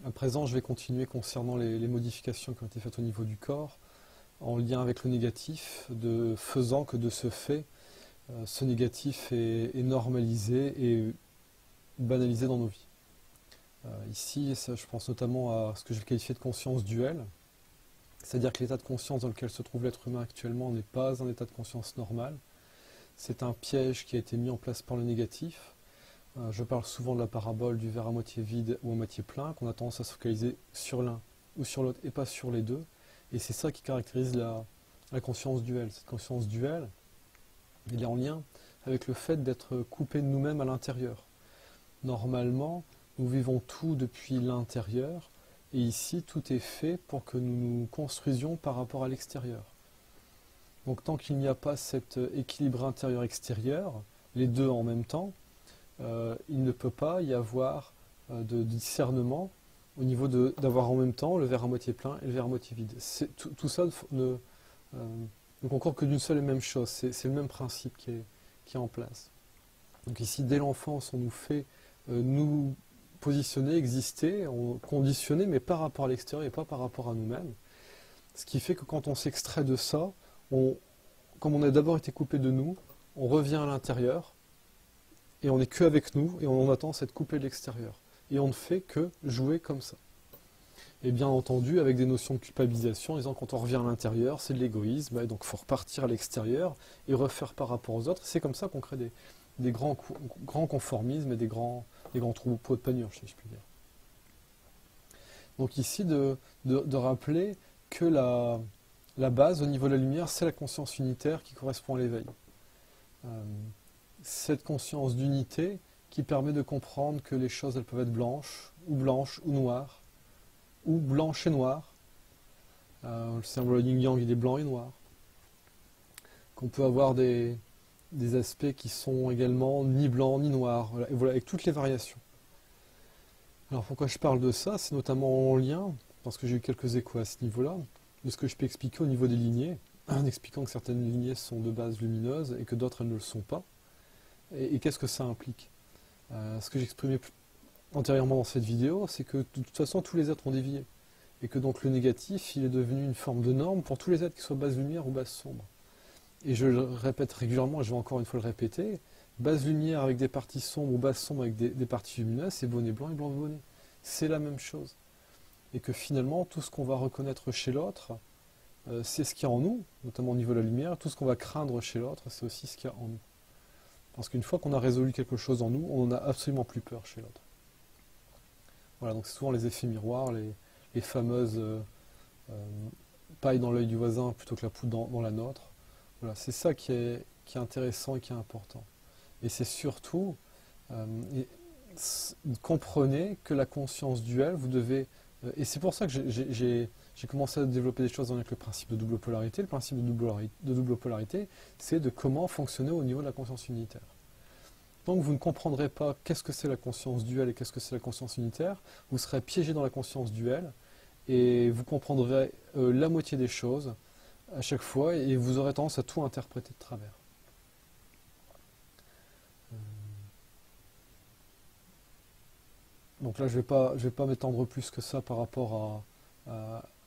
À présent, je vais continuer concernant les modifications qui ont été faites au niveau du corps, en lien avec le négatif, faisant que de ce fait, ce négatif est normalisé et banalisé dans nos vies. Ici, je pense notamment à ce que je vais qualifier de conscience duelle, c'est-à-dire que l'état de conscience dans lequel se trouve l'être humain actuellement n'est pas un état de conscience normal. C'est un piège qui a été mis en place par le négatif. Je parle souvent de la parabole du verre à moitié vide ou à moitié plein, qu'on a tendance à se focaliser sur l'un ou sur l'autre et pas sur les deux. Et c'est ça qui caractérise la conscience duelle. Cette conscience duelle, elle est en lien avec le fait d'être coupé de nous-mêmes à l'intérieur. Normalement, nous vivons tout depuis l'intérieur, et ici, tout est fait pour que nous nous construisions par rapport à l'extérieur. Donc tant qu'il n'y a pas cet équilibre intérieur-extérieur, les deux en même temps, il ne peut pas y avoir de discernement au niveau d'avoir en même temps le verre à moitié plein et le verre à moitié vide. Tout ça ne concourt que d'une seule et même chose, c'est le même principe qui est en place. Donc ici, dès l'enfance, on nous fait nous positionner, exister, conditionner, mais par rapport à l'extérieur et pas par rapport à nous-mêmes. Ce qui fait que quand on s'extrait de ça, comme on a d'abord été coupé de nous, on revient à l'intérieur, et on n'est que avec nous, et on attend cette coupée de l'extérieur. Et on ne fait que jouer comme ça. Et bien entendu, avec des notions de culpabilisation, en disant quand on revient à l'intérieur, c'est de l'égoïsme, et donc il faut repartir à l'extérieur et refaire par rapport aux autres. C'est comme ça qu'on crée des grands conformismes et des grands troupeaux de panurge, si je puis dire. Donc ici, de rappeler que la base au niveau de la lumière, c'est la conscience unitaire qui correspond à l'éveil. Cette conscience d'unité qui permet de comprendre que les choses elles peuvent être blanches ou noires, ou blanches et noires. Le symbole yin-yang il est blanc et noir. Qu'on peut avoir des aspects qui sont également ni blancs ni noirs, voilà, et voilà, avec toutes les variations. Alors pourquoi je parle de ça? C'est notamment en lien, parce que j'ai eu quelques échos à ce niveau-là, de ce que je peux expliquer au niveau des lignées, en expliquant que certaines lignées sont de base lumineuse et que d'autres elles ne le sont pas. Et qu'est-ce que ça implique? Ce que j'exprimais antérieurement dans cette vidéo, c'est que de toute façon tous les êtres ont dévié. Et que donc le négatif, il est devenu une forme de norme pour tous les êtres, qu'ils soient base lumière ou base sombre. Et je le répète régulièrement, et je vais encore une fois le répéter, base lumière avec des parties sombres ou base sombre avec des parties lumineuses, c'est bonnet blanc et blanc bonnet. C'est la même chose. Et que finalement, tout ce qu'on va reconnaître chez l'autre, c'est ce qu'il y a en nous, notamment au niveau de la lumière. Tout ce qu'on va craindre chez l'autre, c'est aussi ce qu'il y a en nous. Parce qu'une fois qu'on a résolu quelque chose en nous, on n'en a absolument plus peur chez l'autre. Voilà, donc c'est souvent les effets miroirs, les fameuses pailles dans l'œil du voisin plutôt que la poudre dans la nôtre. Voilà, c'est ça qui est intéressant et qui est important. Et c'est surtout, comprenez que la conscience duelle, vous devez... et c'est pour ça que j'ai commencé à développer des choses avec le principe de double polarité. Le principe de double polarité, c'est de comment fonctionner au niveau de la conscience unitaire. Tant que vous ne comprendrez pas qu'est-ce que c'est la conscience duelle et qu'est-ce que c'est la conscience unitaire, vous serez piégé dans la conscience duelle et vous comprendrez la moitié des choses à chaque fois et vous aurez tendance à tout interpréter de travers. Donc là, je vais pas m'étendre plus que ça par rapport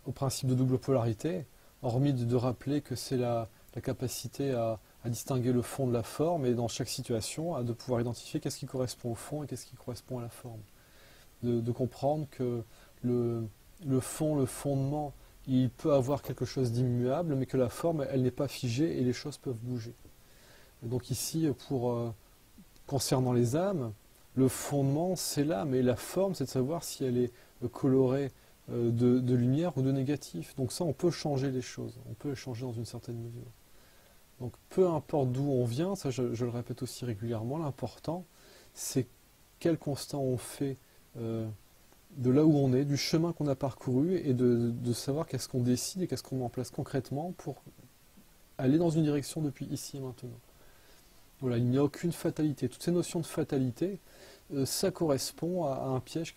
au principe de double polarité, hormis de rappeler que c'est la capacité à distinguer le fond de la forme et dans chaque situation, de pouvoir identifier qu'est-ce qui correspond au fond et qu'est-ce qui correspond à la forme. De comprendre que le fond, le fondement, il peut avoir quelque chose d'immuable, mais que la forme, elle n'est pas figée et les choses peuvent bouger. Et donc ici, concernant les âmes, le fondement, c'est l'âme, et la forme, c'est de savoir si elle est colorée de lumière ou de négatif. Donc ça, on peut changer les choses, on peut les changer dans une certaine mesure. Donc peu importe d'où on vient, ça je le répète aussi régulièrement, l'important, c'est quel constat on fait de là où on est, du chemin qu'on a parcouru, et de savoir qu'est-ce qu'on décide et qu'est-ce qu'on met en place concrètement pour aller dans une direction depuis ici et maintenant. Voilà, il n'y a aucune fatalité. Toutes ces notions de fatalité, ça correspond à un piège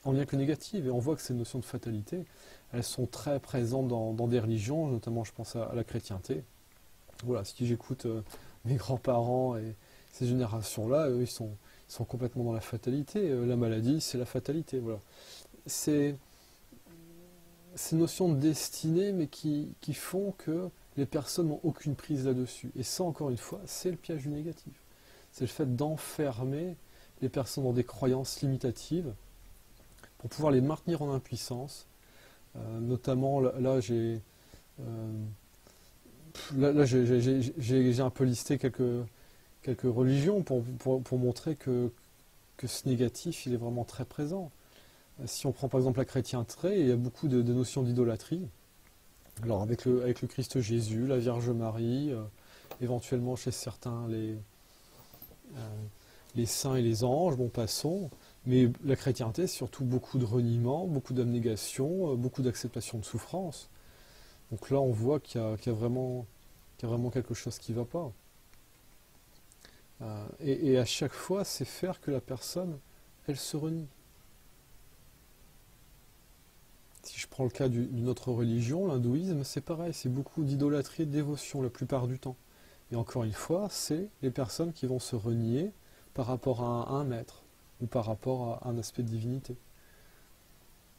en lien avec le négatif. Et on voit que ces notions de fatalité, elles sont très présentes dans des religions, notamment je pense à la chrétienté. Voilà, si j'écoute mes grands-parents et ces générations-là, eux, ils sont complètement dans la fatalité. La maladie, c'est la fatalité. Voilà. c'est ces notions de destinée, mais qui font que les personnes n'ont aucune prise là-dessus. Et ça, encore une fois, c'est le piège du négatif. C'est le fait d'enfermer les personnes dans des croyances limitatives pour pouvoir les maintenir en impuissance. Notamment, là j'ai un peu listé quelques religions pour montrer que ce négatif, il est vraiment très présent. Si on prend par exemple la chrétienté, il y a beaucoup de notions d'idolâtrie. Alors avec le Christ Jésus, la Vierge Marie, éventuellement chez certains les saints et les anges, bon passons, mais la chrétienté, c'est surtout beaucoup de reniement, beaucoup d'abnégation, beaucoup d'acceptation de souffrance. Donc là on voit qu'il y a vraiment quelque chose qui ne va pas. Et à chaque fois, c'est faire que la personne, elle se renie. Si je prends le cas d'une autre religion, l'hindouisme, c'est pareil, c'est beaucoup d'idolâtrie et de dévotion la plupart du temps. Et encore une fois, c'est les personnes qui vont se renier par rapport à un maître ou par rapport à un aspect de divinité.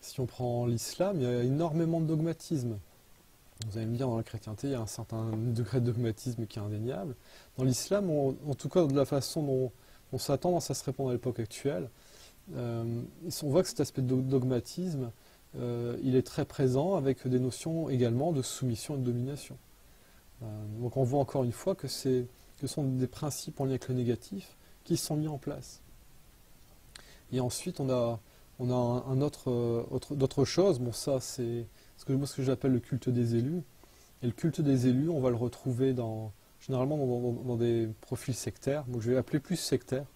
Si on prend l'islam, il y a énormément de dogmatisme. Vous allez me dire, dans la chrétienté, il y a un certain degré de dogmatisme qui est indéniable. Dans l'islam, en tout cas de la façon dont ça a tendance à se répandre à l'époque actuelle, on voit que cet aspect de dogmatisme, il est très présent avec des notions également de soumission et de domination. Donc on voit encore une fois que ce sont des principes en lien avec le négatif qui sont mis en place. Et ensuite on a d'autres choses. Bon, ça c'est ce que j'appelle le culte des élus. Et le culte des élus, on va le retrouver généralement dans des profils sectaires. Donc je vais appeler plus sectaires.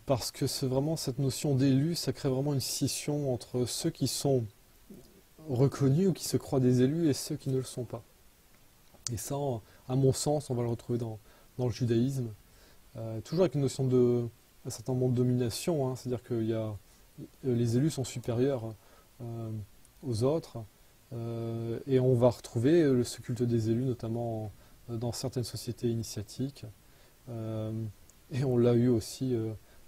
Parce que c'est vraiment cette notion d'élu, ça crée vraiment une scission entre ceux qui sont reconnus ou qui se croient des élus et ceux qui ne le sont pas. Et ça, à mon sens, on va le retrouver dans le judaïsme, toujours avec une notion un certain nombre de domination, hein, c'est-à-dire que les élus sont supérieurs aux autres, et on va retrouver ce culte des élus, notamment dans certaines sociétés initiatiques. Et on l'a eu aussi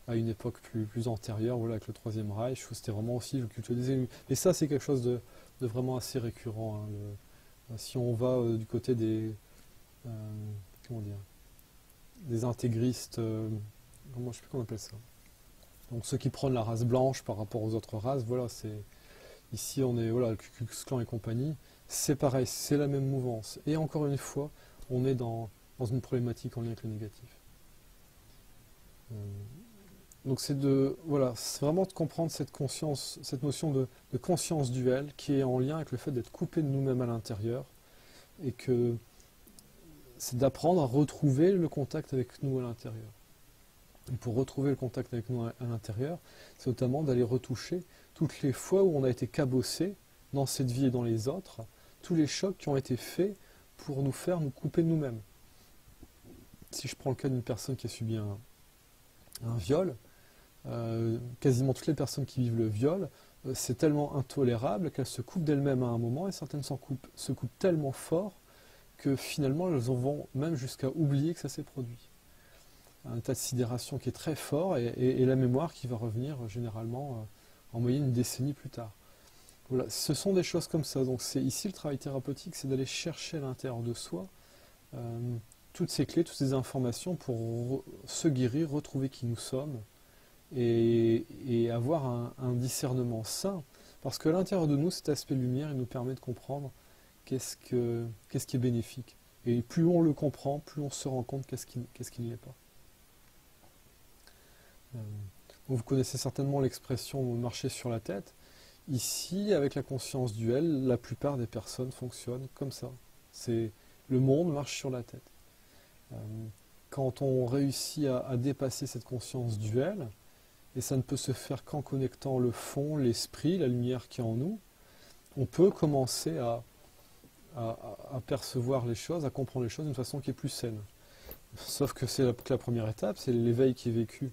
à une époque plus antérieure, voilà, avec le Troisième Reich, où c'était vraiment aussi le culte des élus. Et ça, c'est quelque chose de vraiment assez récurrent. Hein, si on va du côté comment dire, des intégristes, je ne sais plus comment on appelle ça. Donc ceux qui prennent la race blanche par rapport aux autres races, voilà, ici on est, voilà, le Ku Klux Klan et compagnie, c'est pareil, c'est la même mouvance. Et encore une fois, on est dans une problématique en lien avec le négatif. Donc c'est vraiment de comprendre cette conscience, cette notion de conscience duelle qui est en lien avec le fait d'être coupé de nous-mêmes à l'intérieur, et que c'est d'apprendre à retrouver le contact avec nous à l'intérieur. Et pour retrouver le contact avec nous à l'intérieur, c'est notamment d'aller retoucher toutes les fois où on a été cabossé dans cette vie et dans les autres, tous les chocs qui ont été faits pour nous faire nous couper de nous-mêmes. Si je prends le cas d'une personne qui a subi un viol, quasiment toutes les personnes qui vivent le viol, c'est tellement intolérable qu'elles se coupent d'elles-mêmes à un moment, et certaines se coupent tellement fort que finalement elles en vont même jusqu'à oublier que ça s'est produit. Un état de sidération qui est très fort, et la mémoire qui va revenir généralement en moyenne une décennie plus tard. Voilà, ce sont des choses comme ça. Donc ici le travail thérapeutique, c'est d'aller chercher à l'intérieur de soi toutes ces clés, toutes ces informations pour se guérir, retrouver qui nous sommes, et avoir un discernement sain. Parce qu'à l'intérieur de nous, cet aspect lumière, il nous permet de comprendre qu'est-ce qui est bénéfique. Et plus on le comprend, plus on se rend compte qu'est-ce qui ne l'est pas. Vous connaissez certainement l'expression « marcher sur la tête ». Ici, avec la conscience duelle, la plupart des personnes fonctionnent comme ça. Le monde marche sur la tête. Quand on réussit à dépasser cette conscience duelle, et ça ne peut se faire qu'en connectant le fond, l'esprit, la lumière qui est en nous, on peut commencer à percevoir les choses, à comprendre les choses d'une façon qui est plus saine. Sauf que c'est la première étape, c'est l'éveil qui est vécu.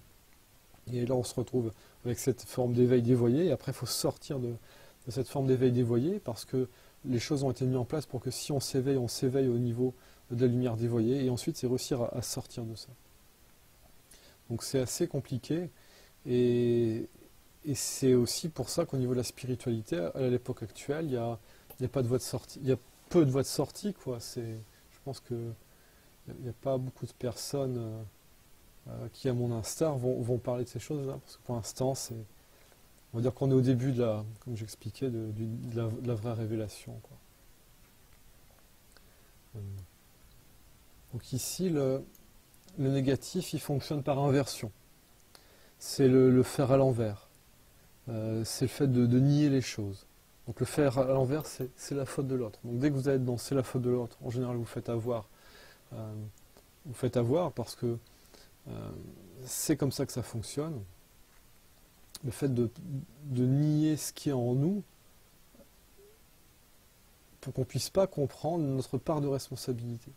Et là, on se retrouve avec cette forme d'éveil dévoyé, et après, il faut sortir de cette forme d'éveil dévoyé, parce que les choses ont été mises en place pour que si on s'éveille au niveau de la lumière dévoyée, et ensuite, c'est réussir à sortir de ça. Donc c'est assez compliqué, et et c'est aussi pour ça qu'au niveau de la spiritualité, à l'époque actuelle, il y a pas de voie de sortie, il y a peu de voies de sortie, quoi. Je pense que il n'y a pas beaucoup de personnes qui, à mon instar, vont parler de ces choses-là, parce que pour l'instant, on va dire qu'on est au début comme j'expliquais, de la vraie révélation, quoi. Donc ici, le négatif, il fonctionne par inversion. C'est le faire à l'envers. C'est le fait de nier les choses. Donc le faire à l'envers, c'est la faute de l'autre. Donc dès que vous êtes dans c'est la faute de l'autre, en général vous faites avoir. Vous faites avoir parce que c'est comme ça que ça fonctionne. Le fait de nier ce qui est en nous pour qu'on ne puisse pas comprendre notre part de responsabilité.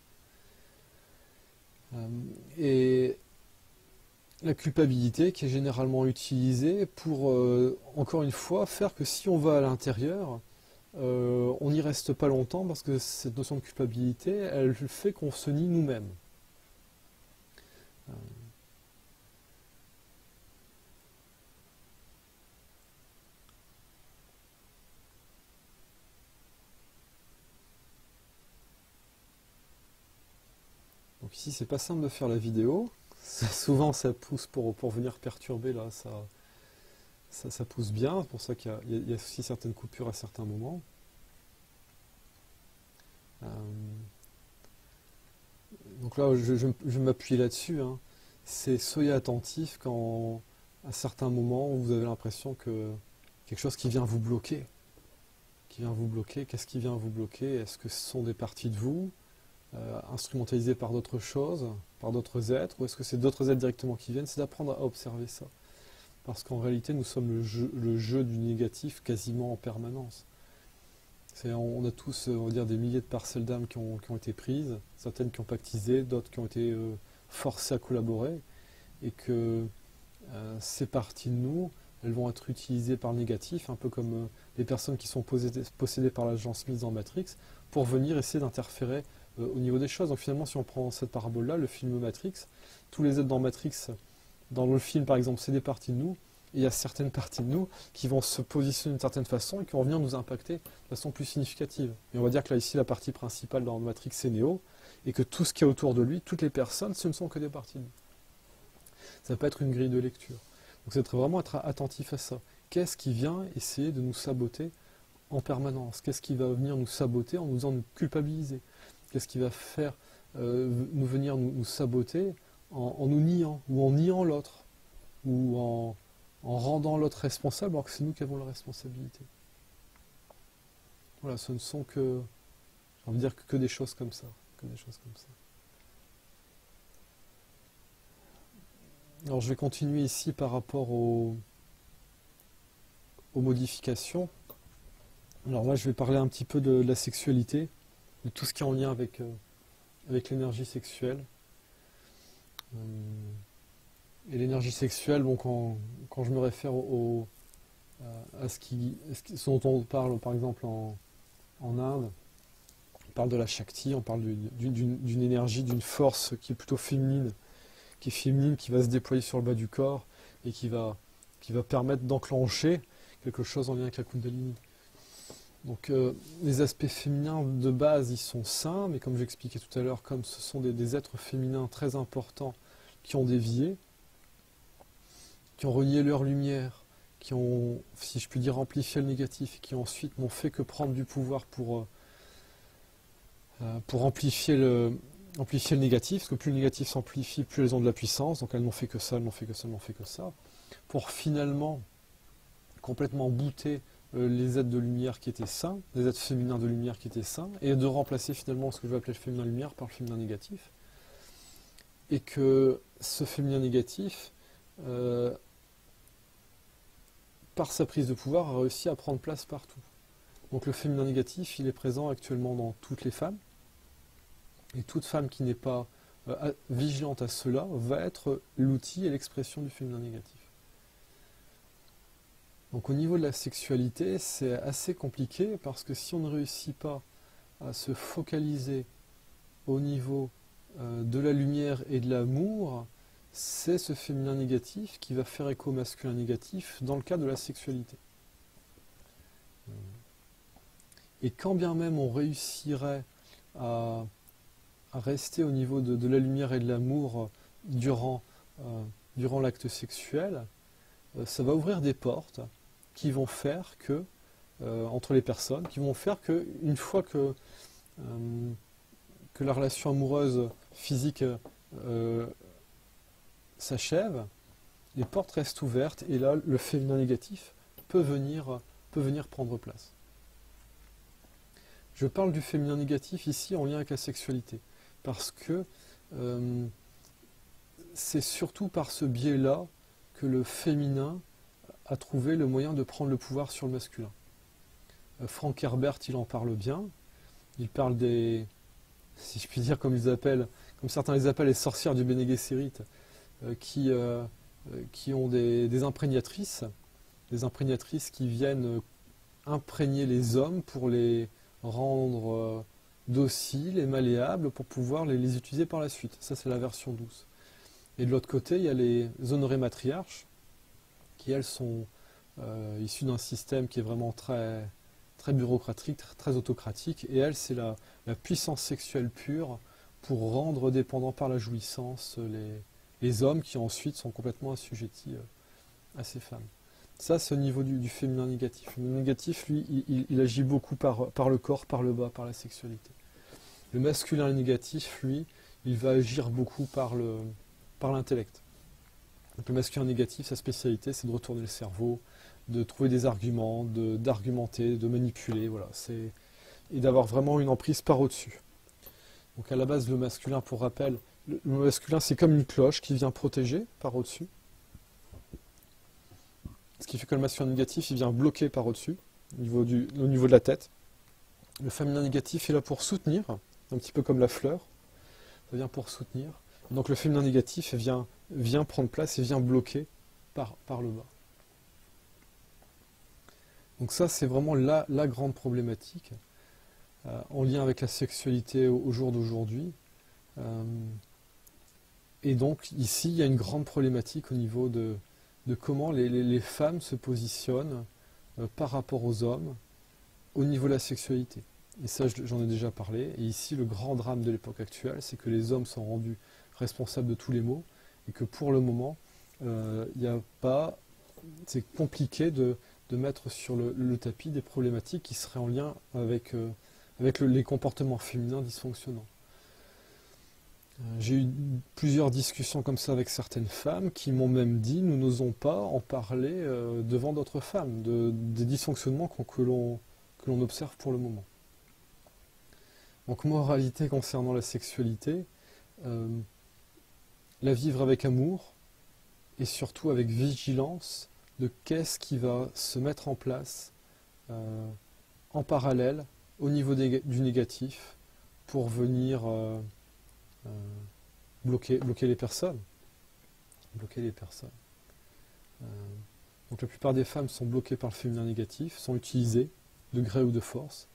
Et la culpabilité qui est généralement utilisée pour, encore une fois, faire que si on va à l'intérieur, on n'y reste pas longtemps parce que cette notion de culpabilité, elle fait qu'on se nie nous-mêmes. Donc ici, c'est pas simple de faire la vidéo. Souvent, ça pousse pour venir perturber, là, ça pousse bien. C'est pour ça qu'il y a aussi certaines coupures à certains moments. Donc là, je m'appuie là-dessus. Hein. C'est soyez attentif quand, à certains moments, où vous avez l'impression que quelque chose qui vient vous bloquer. Qu'est-ce qui vient vous bloquer? Est-ce que ce sont des parties de vous instrumentalisées par d'autres choses, par d'autres êtres, ou est-ce que c'est d'autres êtres directement qui viennent? C'est d'apprendre à observer ça. Parce qu'en réalité, nous sommes le jeu du négatif quasiment en permanence. On a tous, on va dire, des milliers de parcelles d'âme qui ont été prises, certaines qui ont pactisé, d'autres qui ont été forcées à collaborer, et que ces parties de nous, elles vont être utilisées par le négatif, un peu comme les personnes qui sont possédées par l'agent Smith dans Matrix, pour venir essayer d'interférer au niveau des choses. Donc finalement, si on prend cette parabole-là, le film Matrix, tous les êtres dans Matrix, dans le film par exemple, c'est des parties de nous, et il y a certaines parties de nous qui vont se positionner d'une certaine façon et qui vont venir nous impacter de façon plus significative. Et on va dire que là ici, la partie principale dans Matrix, c'est Neo, et que tout ce qui est autour de lui, toutes les personnes, ce ne sont que des parties de nous. Ça peut être une grille de lecture. Donc c'est vraiment être attentif à ça. Qu'est-ce qui vient essayer de nous saboter en permanence? Qu'est-ce qui va venir nous saboter en nous faisant nous culpabiliser? Qu'est-ce qui va faire venir nous saboter en nous niant, ou en niant l'autre, ou en rendant l'autre responsable alors que c'est nous qui avons la responsabilité? Voilà, ce ne sont que, j'ai envie de dire, que des choses comme ça. Alors je vais continuer ici par rapport aux modifications. Alors là, je vais parler un petit peu de la sexualité, de tout ce qui est en lien avec l'énergie sexuelle. Et l'énergie sexuelle, bon, quand je me réfère à ce dont on parle, par exemple, en Inde, on parle de la Shakti, on parle d'une énergie, d'une force qui est plutôt féminine, qui va se déployer sur le bas du corps et qui va permettre d'enclencher quelque chose en lien avec la Kundalini. Donc les aspects féminins de base, ils sont sains, mais comme j'expliquais tout à l'heure, comme ce sont des êtres féminins très importants qui ont dévié, qui ont renié leur lumière, qui ont, si je puis dire, amplifié le négatif, et qui ensuite n'ont fait que prendre du pouvoir pour amplifier le négatif, parce que plus le négatif s'amplifie, plus elles ont de la puissance, donc elles n'ont fait que ça, pour finalement complètement bouter les êtres de lumière qui étaient sains, les êtres féminins de lumière qui étaient sains, et de remplacer finalement ce que je vais appeler le féminin lumière par le féminin négatif. Et que ce féminin négatif, par sa prise de pouvoir, a réussi à prendre place partout. Donc le féminin négatif, il est présent actuellement dans toutes les femmes, et toute femme qui n'est pas vigilante à cela va être l'outil et l'expression du féminin négatif. Donc au niveau de la sexualité, c'est assez compliqué parce que si on ne réussit pas à se focaliser au niveau de la lumière et de l'amour, c'est ce féminin négatif qui va faire écho au masculin négatif dans le cadre de la sexualité. Et quand bien même on réussirait à rester au niveau de la lumière et de l'amour durant l'acte sexuel, ça va ouvrir des portes qui vont faire que, entre les personnes, qui vont faire que, une fois que la relation amoureuse physique s'achève, les portes restent ouvertes et là, le féminin négatif peut venir prendre place. Je parle du féminin négatif ici en lien avec la sexualité, parce que c'est surtout par ce biais-là que le féminin a trouvé le moyen de prendre le pouvoir sur le masculin. Frank Herbert, il en parle bien. Il parle des, si je puis dire, comme certains les appellent, les sorcières du Bene Gesserit, qui ont des imprégnatrices qui viennent imprégner les hommes pour les rendre dociles et malléables pour pouvoir les utiliser par la suite. Ça, c'est la version douce. Et de l'autre côté, il y a les honorées matriarches, qui elles sont issues d'un système qui est vraiment très, très bureaucratique, très autocratique, et elles, c'est la puissance sexuelle pure pour rendre dépendants par la jouissance les hommes qui ensuite sont complètement assujettis à ces femmes. Ça, c'est au niveau du féminin négatif. Le négatif, lui, il agit beaucoup par le corps, par le bas, par la sexualité. Le masculin négatif, lui, il va agir beaucoup par l'intellect. Donc le masculin négatif, sa spécialité, c'est de retourner le cerveau, de trouver des arguments, d'argumenter, de manipuler, voilà, et d'avoir vraiment une emprise par au-dessus. Donc à la base, le masculin, pour rappel, le masculin, c'est comme une cloche qui vient protéger par au-dessus. Ce qui fait que le masculin négatif, il vient bloquer par au-dessus, au niveau de la tête. Le féminin négatif est là pour soutenir, un petit peu comme la fleur, ça vient pour soutenir. Donc le féminin négatif vient prendre place et vient bloquer par le bas. Donc ça, c'est vraiment la grande problématique en lien avec la sexualité au jour d'aujourd'hui. Et donc ici, il y a une grande problématique au niveau de comment les femmes se positionnent par rapport aux hommes au niveau de la sexualité. Et ça, j'en ai déjà parlé. Et ici, le grand drame de l'époque actuelle, c'est que les hommes sont rendus responsables de tous les maux et que pour le moment, c'est compliqué de mettre sur le tapis des problématiques qui seraient en lien avec les comportements féminins dysfonctionnants. J'ai eu plusieurs discussions comme ça avec certaines femmes qui m'ont même dit nous n'osons pas en parler devant d'autres femmes, des dysfonctionnements que l'on observe pour le moment. Donc moralité concernant la sexualité, la vivre avec amour et surtout avec vigilance de qu'est-ce qui va se mettre en place en parallèle au niveau du négatif pour venir bloquer les personnes. Donc la plupart des femmes sont bloquées par le féminin négatif, sont utilisées de gré ou de force,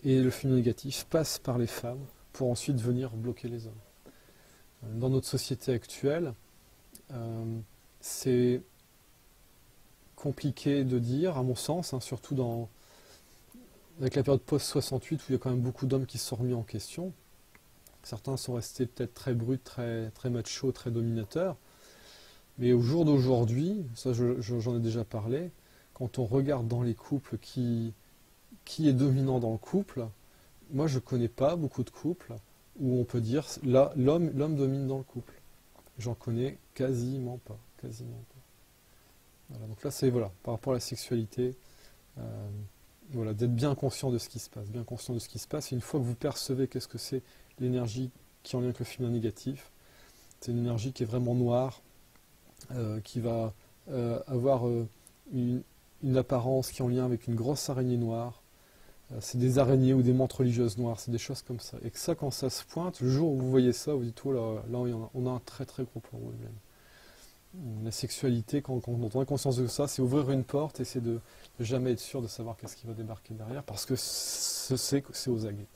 et le féminin négatif passe par les femmes pour ensuite venir bloquer les hommes. Dans notre société actuelle, c'est compliqué de dire, à mon sens, surtout avec la période post-68 où il y a quand même beaucoup d'hommes qui se sont remis en question. Certains sont restés peut-être très bruts, très, très machos, très dominateurs. Mais au jour d'aujourd'hui, ça j'en ai déjà parlé, quand on regarde dans les couples qui est dominant dans le couple, moi je ne connais pas beaucoup de couples où on peut dire là l'homme domine dans le couple. J'en connais quasiment pas. Voilà, donc là c'est par rapport à la sexualité, d'être bien conscient de ce qui se passe, et une fois que vous percevez qu'est-ce que c'est l'énergie qui est en lien avec le féminin négatif, c'est une énergie qui est vraiment noire, qui va avoir une apparence qui est en lien avec une grosse araignée noire. C'est des araignées ou des mantes religieuses noires, c'est des choses comme ça. Et que ça, quand ça se pointe, le jour où vous voyez ça, vous dites, oh là, on a un très très gros problème. La sexualité, quand on a conscience de ça, c'est ouvrir une porte et c'est de jamais être sûr de savoir qu'est-ce qui va débarquer derrière, parce que c'est aux aguets.